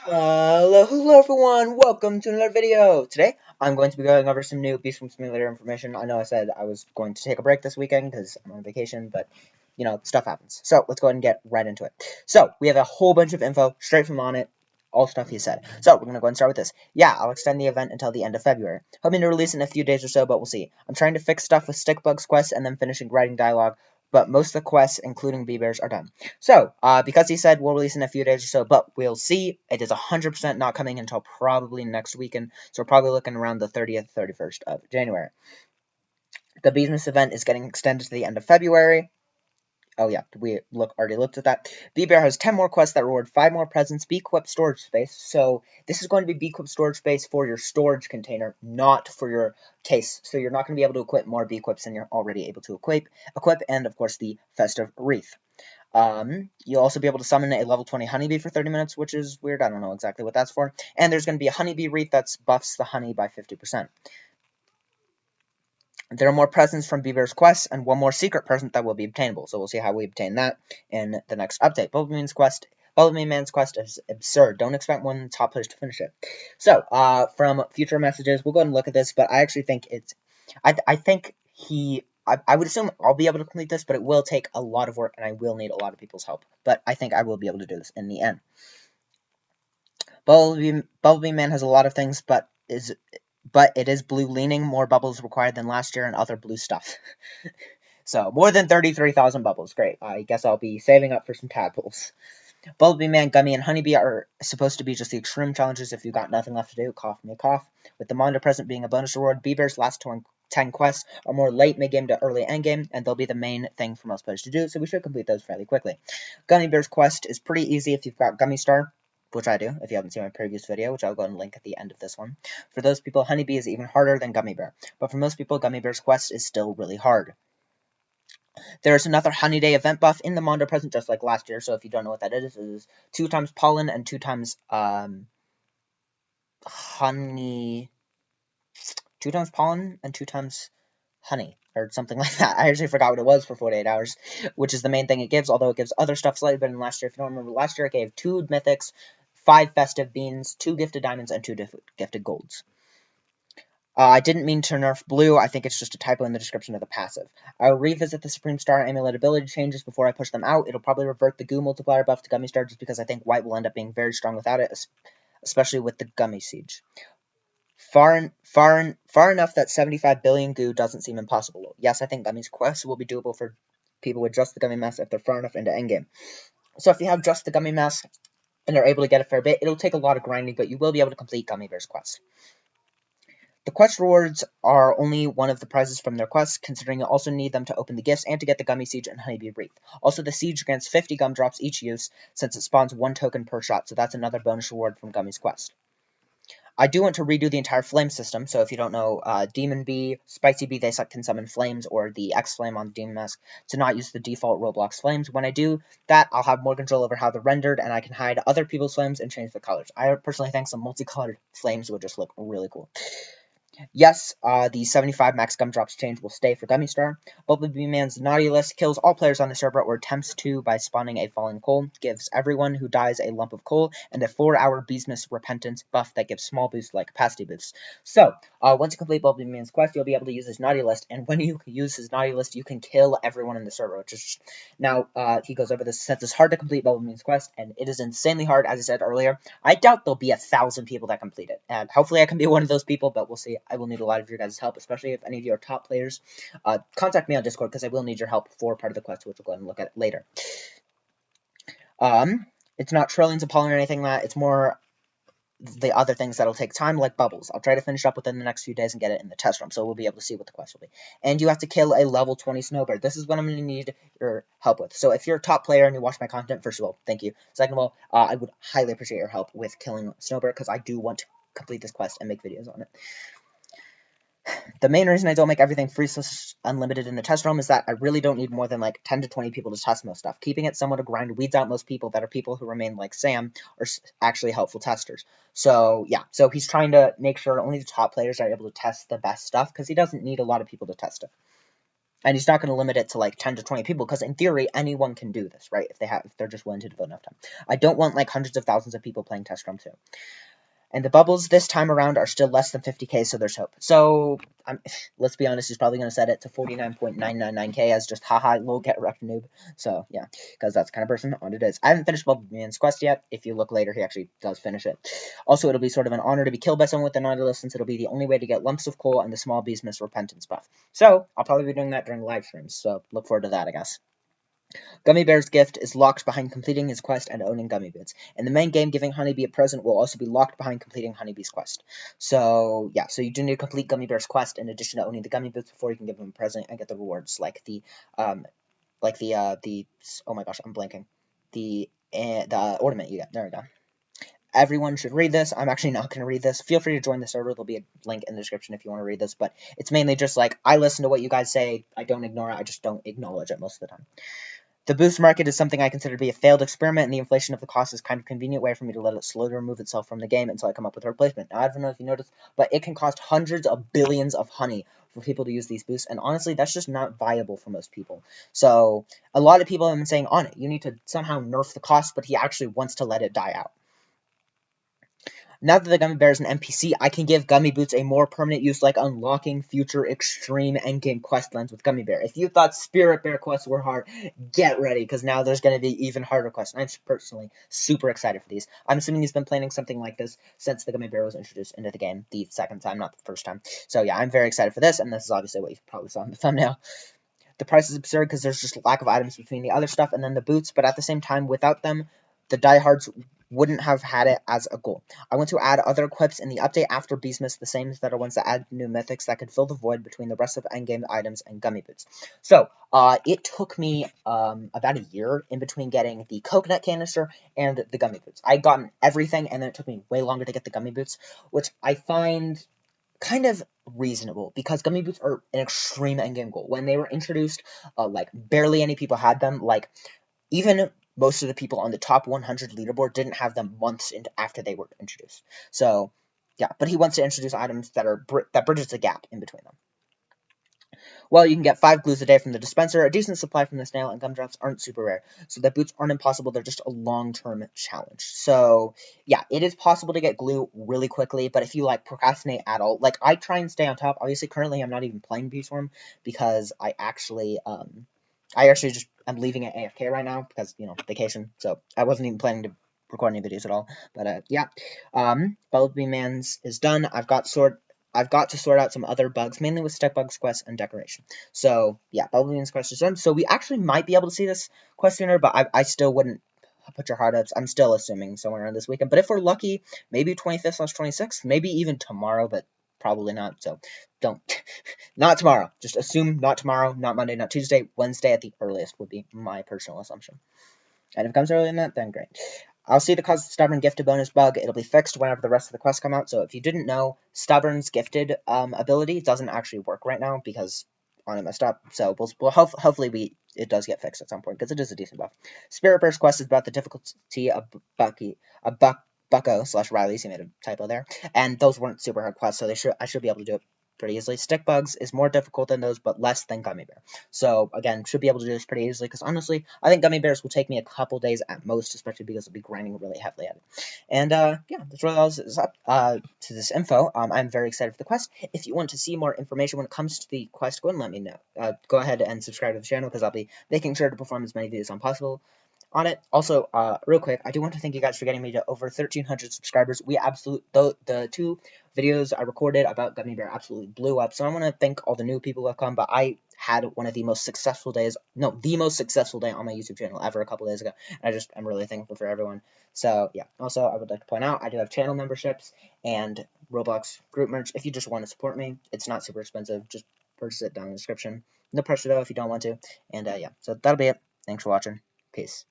Hello everyone, welcome to another video. Today, I'm going to be going over some new Beesmas Simulator information. I know I said I was going to take a break this weekend because I'm on vacation, but, stuff happens. So, let's go ahead and get right into it. So, we have a whole bunch of info straight from on it, all stuff he said. So, we're going to go ahead and start with this. Yeah, I'll extend the event until the end of February. Hoping to release in a few days or so, but we'll see. I'm trying to fix stuff with Stickbugs quests and then finishing writing dialogue, but most of the quests, including Bee-Bears, are done. So, because he said we'll release in a few days or so, but we'll see. It is 100% not coming until probably next weekend, so we're probably looking around the 30th, 31st of January. The Beesmas event is getting extended to the end of February. Oh yeah, we already looked at that. Bee-Bear has 10 more quests that reward 5 more presents, Bee-Quip storage space. So this is going to be Bee-Quip storage space for your storage container, not for your case. So you're not going to be able to equip more Bee-Quips than you're already able to equip, and of course the festive wreath. You'll also be able to summon a level 20 honeybee for 30 minutes, which is weird. I don't know exactly what that's for. And there's going to be a honeybee wreath that buffs the honey by 50%. There are more presents from Bee-Bear's quest, and one more secret present that will be obtainable. So we'll see how we obtain that in the next update. Bubblemans quest is absurd. Don't expect one of the top players to finish it. So, from future messages, we'll go ahead and look at this, but I actually think it's... I think I would assume I'll be able to complete this, but it will take a lot of work, and I will need a lot of people's help. But I think I will be able to do this in the end. Bumblebee Man has a lot of things, but it is blue leaning. More bubbles required than last year and other blue stuff. So, more than 33,000 bubbles. Great. I guess I'll be saving up for some tadpoles. Bumblebee Man, Gummy, and Honeybee are supposed to be just the extreme challenges if you've got nothing left to do. Cough me cough. With the Mondo present being a bonus reward, Bee-Bear's last 10 quests are more late mid-game to early endgame, and they'll be the main thing for most players to do, so we should complete those fairly quickly. Gummy Bear's quest is pretty easy if you've got Gummy Star, which I do, if you haven't seen my previous video, which I'll go and link at the end of this one. For those people, Honeybee is even harder than Gummy Bear, but for most people, Gummy Bear's quest is still really hard. There's another Honey Day event buff in the Mondo present, just like last year, so if you don't know what that is, it is 2 times pollen and 2 times, honey... 2 times pollen and 2 times honey, or something like that. I actually forgot what it was for 48 hours, which is the main thing it gives, although it gives other stuff slightly better than last year. If you don't remember, last year it gave 2 mythics, 5 festive beans, 2 gifted diamonds, and 2 gifted golds. I didn't mean to nerf blue. I think it's just a typo in the description of the passive. I'll revisit the Supreme Star Amulet ability changes before I push them out. It'll probably revert the goo multiplier buff to Gummy Star just because I think white will end up being very strong without it, especially with the Gummy Siege. Far enough that 75 billion goo doesn't seem impossible. Yes, I think Gummy's quest will be doable for people with just the Gummy Mask if they're far enough into endgame. So if you have just the Gummy Mask and are able to get a fair bit, it'll take a lot of grinding, but you will be able to complete Gummy Bear's quest. The quest rewards are only one of the prizes from their quests, considering you also need them to open the gifts and to get the Gummy Siege and Honeybee Wreath. Also, the Siege grants 50 gumdrops each use, since it spawns 1 token per shot, so that's another bonus reward from Gummy's quest. I do want to redo the entire flame system, so if you don't know, Demon Bee, Spicy Bee, they can summon flames, or the X-Flame on the Demon Mask, to not use the default Roblox flames. When I do that, I'll have more control over how they're rendered, and I can hide other people's flames and change the colors. I personally think some multicolored flames would just look really cool. Yes, the 75 max gumdrops change will stay for Gummy Star. Bumblebee Man's Naughty List kills all players on the server or attempts to by spawning a falling coal, gives everyone who dies a lump of coal, and a 4-hour Beesmas Repentance buff that gives small boosts like capacity boosts. So, once you complete Bumblebee Man's quest, you'll be able to use his Naughty List, and when you use his Naughty List, you can kill everyone in the server, which is... Now, he goes over this, since it's hard to complete Bumblebee Man's quest, and it is insanely hard, as I said earlier. I doubt there'll be 1,000 people that complete it, and hopefully I can be one of those people, but we'll see. I will need a lot of your guys' help, especially if any of you are top players. Contact me on Discord, because I will need your help for part of the quest, which we'll go ahead and look at later. It's not trillions of pollen or anything like that. It's more the other things that'll take time, like bubbles. I'll try to finish up within the next few days and get it in the test room, so we'll be able to see what the quest will be. And you have to kill a level 20 snowbird. This is what I'm going to need your help with. So if you're a top player and you watch my content, first of all, thank you. Second of all, I would highly appreciate your help with killing snowbird, because I do want to complete this quest and make videos on it. The main reason I don't make everything free unlimited in the test realm is that I really don't need more than like 10 to 20 people to test most stuff. Keeping it somewhat a grind weeds out most people that are people who remain like Sam are actually helpful testers. So yeah, so he's trying to make sure only the top players are able to test the best stuff, because he doesn't need a lot of people to test it. And he's not going to limit it to like 10 to 20 people, because in theory anyone can do this, right? If they're just willing to devote enough time. I don't want like hundreds of thousands of people playing Test Room 2. And the bubbles this time around are still less than 50k, so there's hope. So, let's be honest, he's probably going to set it to 49.999k as just haha, lol, get wrecked noob. So, yeah, because that's the kind of person on it is. I haven't finished Bubblemans' quest yet. If you look later, he actually does finish it. Also, it'll be sort of an honor to be killed by someone with an honor list, since it'll be the only way to get lumps of coal and the small Beesmas repentance buff. So, I'll probably be doing that during live streams, so look forward to that, I guess. Gummy Bear's gift is locked behind completing his quest and owning Gummy Boots. In the main game, giving Honeybee a present will also be locked behind completing Honeybee's quest. So, yeah, so you do need to complete Gummy Bear's quest in addition to owning the Gummy Boots before you can give him a present and get the rewards, oh my gosh, I'm blanking. The ornament you get. There we go. Everyone should read this. I'm actually not going to read this. Feel free to join the server. There'll be a link in the description if you want to read this, but it's mainly just like, I listen to what you guys say. I don't ignore it. I just don't acknowledge it most of the time. The boost market is something I consider to be a failed experiment, and the inflation of the cost is kind of a convenient way for me to let it slowly remove itself from the game until I come up with a replacement. Now, I don't know if you noticed, but it can cost hundreds of billions of honey for people to use these boosts, and honestly, that's just not viable for most people. So, a lot of people have been saying on it, you need to somehow nerf the cost, but he actually wants to let it die out. Now that the Gummy Bear is an NPC, I can give Gummy Boots a more permanent use, like unlocking future extreme endgame quest lines with Gummy Bear. If you thought Spirit Bear quests were hard, get ready, because now there's going to be even harder quests. And I'm personally super excited for these. I'm assuming he's been planning something like this since the Gummy Bear was introduced into the game the second time, not the first time. So yeah, I'm very excited for this, and this is obviously what you probably saw in the thumbnail. The price is absurd because there's just a lack of items between the other stuff and then the boots, but at the same time, without them, the diehards wouldn't have had it as a goal. I want to add other equips in the update after Beesmas, the same that are ones that add new mythics that could fill the void between the rest of endgame items and Gummy Boots. So, it took me about a year in between getting the coconut canister and the Gummy Boots. I'd gotten everything, and then it took me way longer to get the Gummy Boots, which I find kind of reasonable, because Gummy Boots are an extreme endgame goal. When they were introduced, like, barely any people had them. Like, even most of the people on the top 100 leaderboard didn't have them months after they were introduced. So, yeah, but he wants to introduce items that bridges the gap in between them. Well, you can get 5 glues a day from the dispenser, a decent supply from the snail, and gumdrops aren't super rare. So the boots aren't impossible, they're just a long-term challenge. So, yeah, it is possible to get glue really quickly, but if you, like, procrastinate at all, like, I try and stay on top. Obviously, currently, I'm not even playing Beesworm, because I actually just, I'm leaving it AFK right now, because, you know, vacation, so I wasn't even planning to record any videos at all. But, yeah, Bubblemans is done. I've got to sort out some other bugs, mainly with Stuck Bugs quest and decoration. So, yeah, Bubblemans quest is done. So, we actually might be able to see this quest sooner, but I still wouldn't put your heart ups. I'm still assuming somewhere around this weekend. But if we're lucky, maybe 25th/26th, maybe even tomorrow, but probably not. So, don't. Not tomorrow. Just assume not tomorrow, not Monday, not Tuesday. Wednesday at the earliest would be my personal assumption. And if it comes earlier than that, then great. I'll see the cause of Stubborn gifted bonus bug. It'll be fixed whenever the rest of the quests come out. So if you didn't know, Stubborn's gifted ability doesn't actually work right now because on it messed up. So hopefully it does get fixed at some point, because it is a decent buff. Spirit Burst quest is about the difficulty of Bucko/Riley's. He made a typo there, and those weren't super hard quests, so I should be able to do it pretty easily. Stick Bugs is more difficult than those, but less than Gummy Bear. So, again, should be able to do this pretty easily, because honestly, I think Gummy Bears will take me a couple days at most, especially because I'll be grinding really heavily at it. And, yeah, that's really all is up to this info. I'm very excited for the quest. If you want to see more information when it comes to the quest, go and let me know. Go ahead and subscribe to the channel, because I'll be making sure to perform as many videos as possible on it. Also, real quick, I do want to thank you guys for getting me to over 1,300 subscribers. The 2 videos I recorded about Gummy Bear absolutely blew up, so I want to thank all the new people who have come, but I had one of the most successful days, the most successful day on my YouTube channel ever a couple days ago, and I'm really thankful for everyone. So, yeah. Also, I would like to point out, I do have channel memberships and Roblox group merch. If you just want to support me, it's not super expensive. Just purchase it down in the description. No pressure, though, if you don't want to. And, yeah. So, that'll be it. Thanks for watching. Peace.